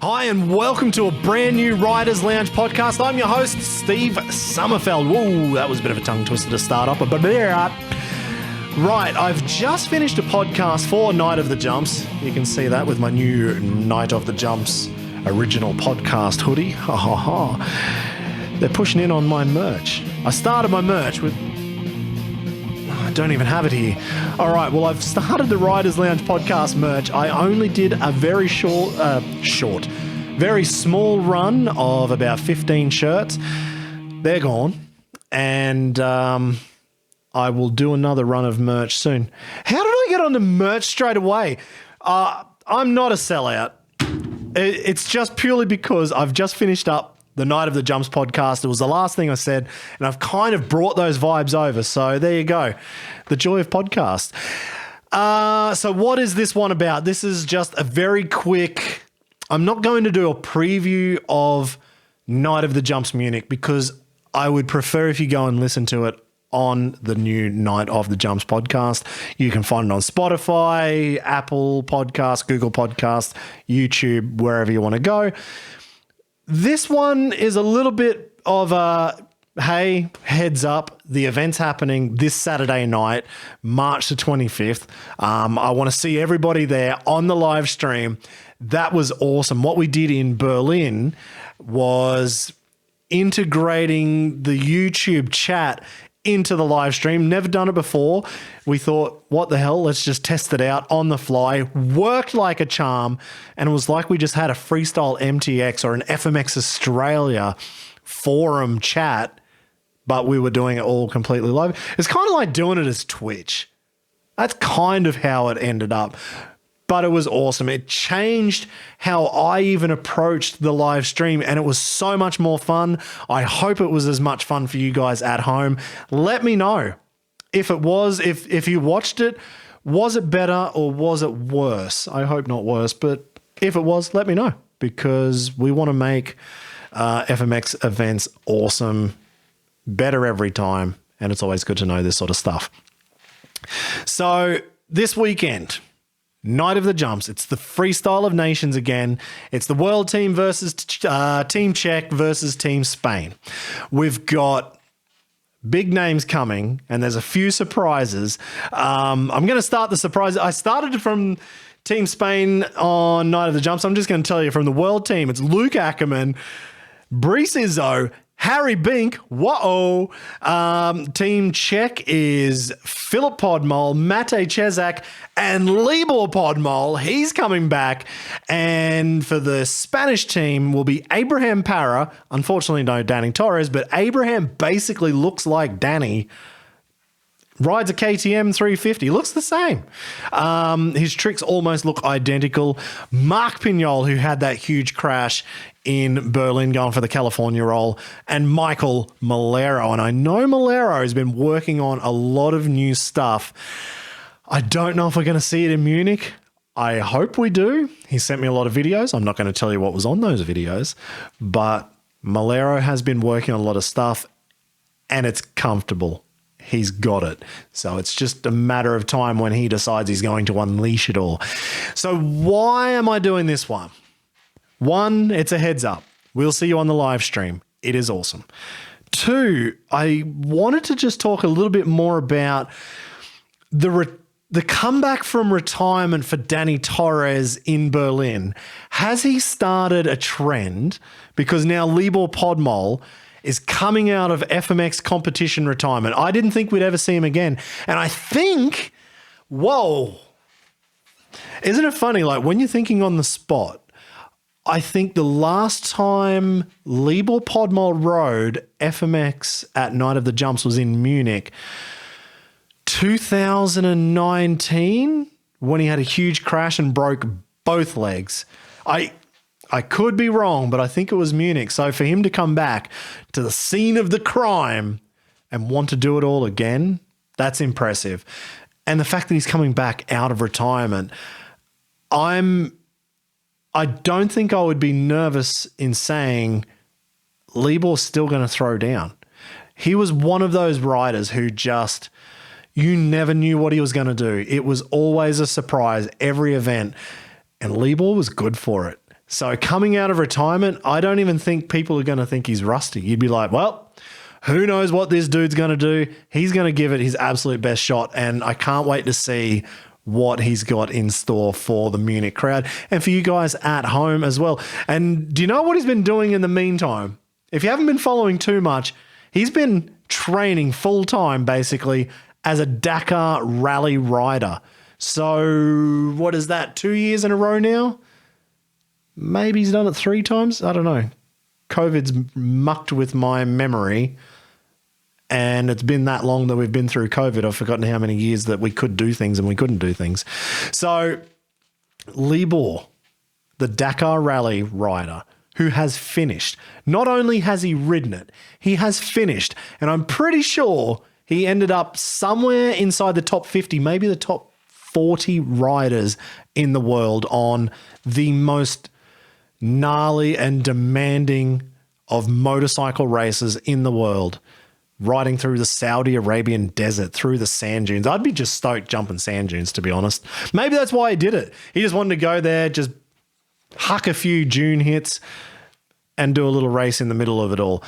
Hi, and welcome to a brand new Riders Lounge podcast. I'm your host, Steve Sommerfeld. Whoa, that was a bit of a tongue twister to start off, but right, I've just finished a podcast for Night of the Jumps. You can see that with my new Night of the Jumps original podcast hoodie. Ha ha ha. They're pushing in on my merch. I started my merch with... I don't even have it here. All right, well, I've started the Riders Lounge podcast merch. I only did a very very small run of about 15 shirts. They're gone. And I will do another run of merch soon. How did I get onto merch straight away? I'm not a sellout. It's just purely because I've just finished up the Night of the Jumps podcast. It was the last thing I said, and I've kind of brought those vibes over. So there you go. The joy of podcast. So what is this one about? This is just a very quick... I'm not going to do a preview of Night of the Jumps Munich because I would prefer if you go and listen to it on the new Night of the Jumps podcast. You can find it on Spotify, Apple Podcasts, Google Podcasts, YouTube, wherever you want to go. This one is a little bit of a, hey, heads up, the event's happening this Saturday night, March the 25th. I want to see everybody there on the live stream. That was awesome. What we did in Berlin was integrating the YouTube chat into the live stream. Never done it before. We thought, what the hell? Let's just test it out on the fly. Worked like a charm. And it was like we just had a freestyle MTX or an FMX Australia forum chat, but we were doing it all completely live. It's kind of like doing it as Twitch. That's kind of how it ended up. But it was awesome. It changed how I even approached the live stream, and it was so much more fun. I hope it was as much fun for you guys at home. Let me know if it was, if you watched it, was it better or was it worse? I hope not worse, but if it was, let me know because we want to make FMX events awesome, better every time, and it's always good to know this sort of stuff. So this weekend... Night of the Jumps. It's the Freestyle of Nations again. It's the World Team versus Team Czech versus Team Spain. We've got big names coming, and there's a few surprises. I'm going to start the surprise. I started from Team Spain on Night of the Jumps. I'm just going to tell you from the World Team, it's Luke Ackerman, Brice Izzo, Harry Bink, whoa. Team Czech is Libor Podmol, Matej Čezák, and Libor Podmol. He's coming back. And for the Spanish team will be Abraham Parra. Unfortunately, no Dany Torres, but Abraham basically looks like Dany. Rides a KTM 350. Looks the same. His tricks almost look identical. Mark Pignol, who had that huge crash in Berlin going for the California roll, and Maikel Melero. And I know Melero has been working on a lot of new stuff. I don't know if we're going to see it in Munich. I hope we do. He sent me a lot of videos. I'm not going to tell you what was on those videos, but Melero has been working on a lot of stuff, and it's comfortable. He's got it. So it's just a matter of time when he decides he's going to unleash it all. So why am I doing this one? One, it's a heads up. We'll see you on the live stream. It is awesome. Two, I wanted to just talk a little bit more about the comeback from retirement for Dany Torres in Berlin. Has he started a trend? Because now Libor Podmol is coming out of FMX competition retirement. I didn't think we'd ever see him again. And I think, whoa, isn't it funny? Like when you're thinking on the spot, I think the last time Libor Podmol rode FMX at Night of the Jumps was in Munich, 2019, when he had a huge crash and broke both legs. I could be wrong, but I think it was Munich. So for him to come back to the scene of the crime and want to do it all again, that's impressive. And the fact that he's coming back out of retirement, I don't think I would be nervous in saying Libor's still going to throw down. He was one of those riders who just, you never knew what he was going to do. It was always a surprise every event, and Libor was good for it. So coming out of retirement, I don't even think people are going to think he's rusty. You'd be like, well, who knows what this dude's going to do? He's going to give it his absolute best shot, and I can't wait to see what he's got in store for the Munich crowd and for you guys at home as well. And do you know what he's been doing in the meantime? If you haven't been following too much, he's been training full-time basically as a Dakar rally rider. So what is that, 2 years in a row now? Maybe he's done it 3 times. I don't know. COVID's mucked with my memory, and it's been that long that we've been through COVID. I've forgotten how many years that we could do things and we couldn't do things. So Libor, the Dakar rally rider, who has finished. Not only has he ridden it, he has finished. And I'm pretty sure he ended up somewhere inside the top 50, maybe the top 40 riders in the world on the most gnarly and demanding of motorcycle races in the world, riding through the Saudi Arabian desert, through the sand dunes. I'd be just stoked jumping sand dunes, to be honest. Maybe that's why he did it. He just wanted to go there, just huck a few dune hits and do a little race in the middle of it all.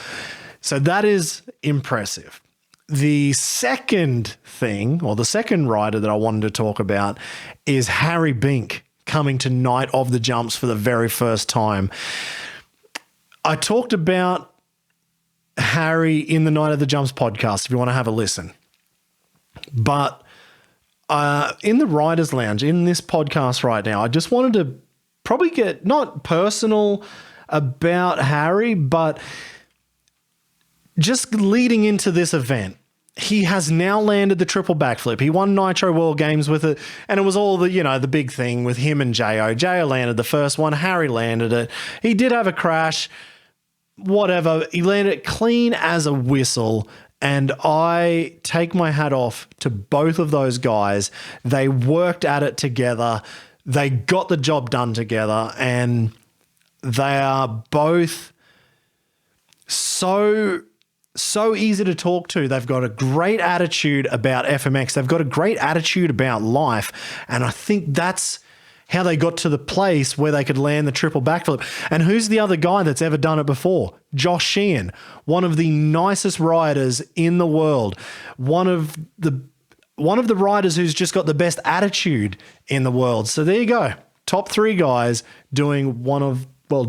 So that is impressive. The second thing, or the second rider that I wanted to talk about, is Harry Bink coming to Night of the Jumps for the very first time. I talked about Harry in the Night of the Jumps podcast, if you want to have a listen. But in the Riders Lounge, in this podcast right now, I just wanted to probably get not personal about Harry, but just leading into this event, he has now landed the triple backflip. He won Nitro World Games with it, and it was all the, the big thing with him and Jo. Jo landed the first one. Harry landed it. He did have a crash. Whatever. He landed it clean as a whistle, and I take my hat off to both of those guys. They worked at it together. They got the job done together, and they are both so easy to talk to. They've got a great attitude about FMX. They've got a great attitude about life. And I think that's how they got to the place where they could land the triple backflip. And who's the other guy that's ever done it before? Josh Sheehan, one of the nicest riders in the world. One of the riders who's just got the best attitude in the world. So there you go. Top 3 guys doing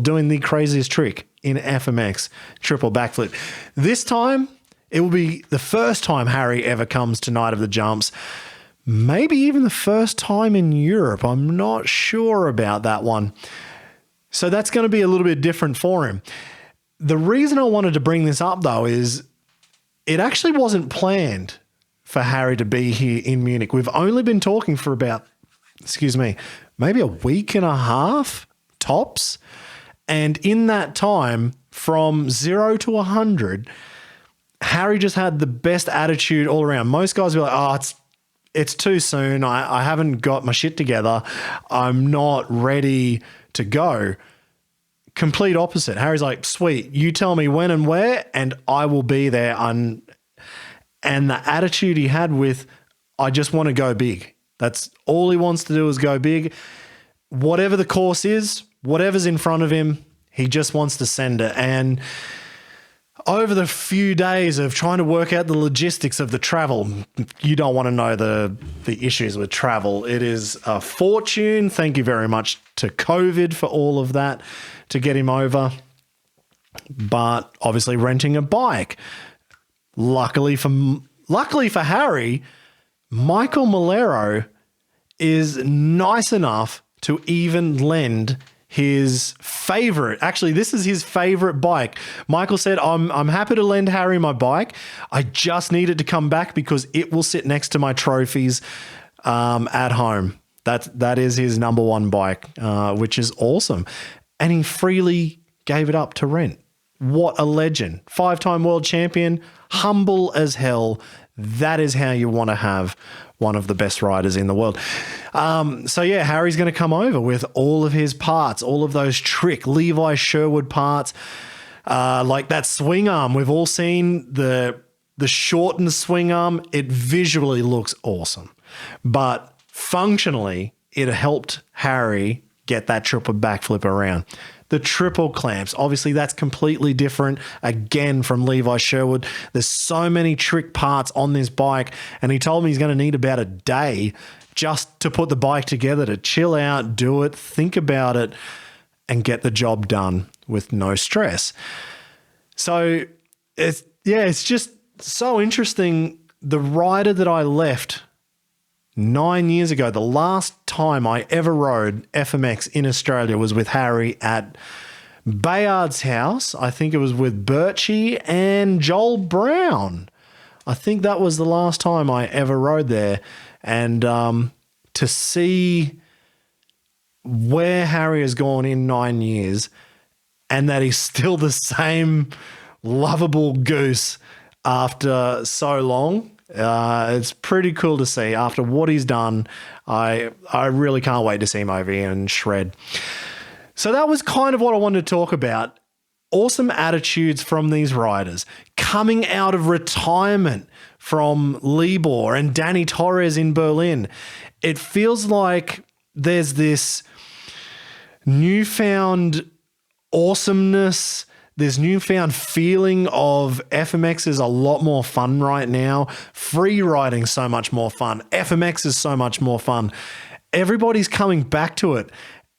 doing the craziest trick in FMX, triple backflip. This time, it will be the first time Harry ever comes to Night of the Jumps. Maybe even the first time in Europe. I'm not sure about that one. So that's going to be a little bit different for him. The reason I wanted to bring this up, though, is it actually wasn't planned for Harry to be here in Munich. We've only been talking for about, maybe a week and a half tops. And in that time, from 0 to 100, Harry just had the best attitude all around. Most guys were like, it's too soon. I haven't got my shit together. I'm not ready to go. Complete opposite. Harry's like, sweet, you tell me when and where, and I will be there. And the attitude he had with, I just want to go big. That's all he wants to do is go big. Whatever the course is, whatever's in front of him, he just wants to send it. And over the few days of trying to work out the logistics of the travel, you don't want to know the issues with travel. It is a fortune. Thank you very much to COVID for all of that to get him over. But obviously renting a bike. Luckily for Harry, Maikel Melero is nice enough to even lend his favorite. Actually, this is his favorite bike. Michael said, I'm happy to lend Harry my bike. I just need it to come back because it will sit next to my trophies at home. That is his number one bike, which is awesome. And he freely gave it up to rent. What a legend. 5-time world champion, humble as hell. That is how you want to have one of the best riders in the world. So yeah, Harry's going to come over with all of his parts, all of those trick Levi Sherwood parts, like that swing arm. We've all seen the shortened swing arm. It visually looks awesome, but functionally it helped Harry get that triple backflip around. The triple clamps, obviously that's completely different, again, from Levi Sherwood. There's so many trick parts on this bike, and he told me he's going to need about a day just to put the bike together, to chill out, do it, think about it, and get the job done with no stress. So it's just so interesting. The rider that I left 9 years ago, the last time I ever rode FMX in Australia was with Harry at Bayard's house. I think it was with Birchie and Joel Brown. I think that was the last time I ever rode there. And to see where Harry has gone in 9 years and that he's still the same lovable goose after so long, it's pretty cool to see. After what he's done, I really can't wait to see him over here and shred. So that was kind of what I wanted to talk about. Awesome attitudes from these riders coming out of retirement from Libor and Dany Torres in Berlin. It feels like there's this newfound awesomeness, this newfound feeling of FMX is a lot more fun right now. Free riding so much more fun. FMX is so much more fun. Everybody's coming back to it.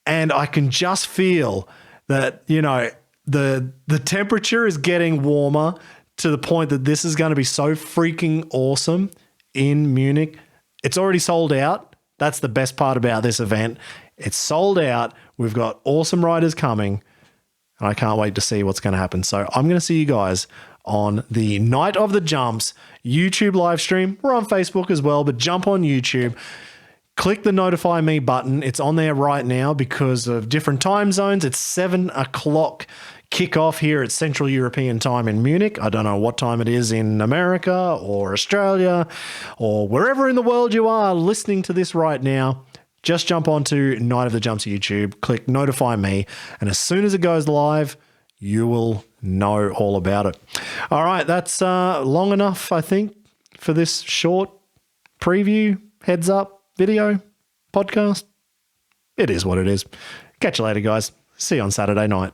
And I can just feel that, you know, the temperature is getting warmer to the point that this is going to be so freaking awesome in Munich. It's already sold out. That's the best part about this event. It's sold out. We've got awesome riders coming. And I can't wait to see what's going to happen. So I'm going to see you guys on the Night of the Jumps YouTube live stream. We're on Facebook as well, but jump on YouTube. Click the notify me button. It's on there right now because of different time zones. It's 7 o'clock kickoff here at Central European time in Munich. I don't know what time it is in America or Australia or wherever in the world you are listening to this right now. Just jump onto Night of the Jumps YouTube, click notify me, and as soon as it goes live, you will know all about it. All right, that's long enough, I think, for this short preview, heads up, video, podcast. It is what it is. Catch you later, guys. See you on Saturday night.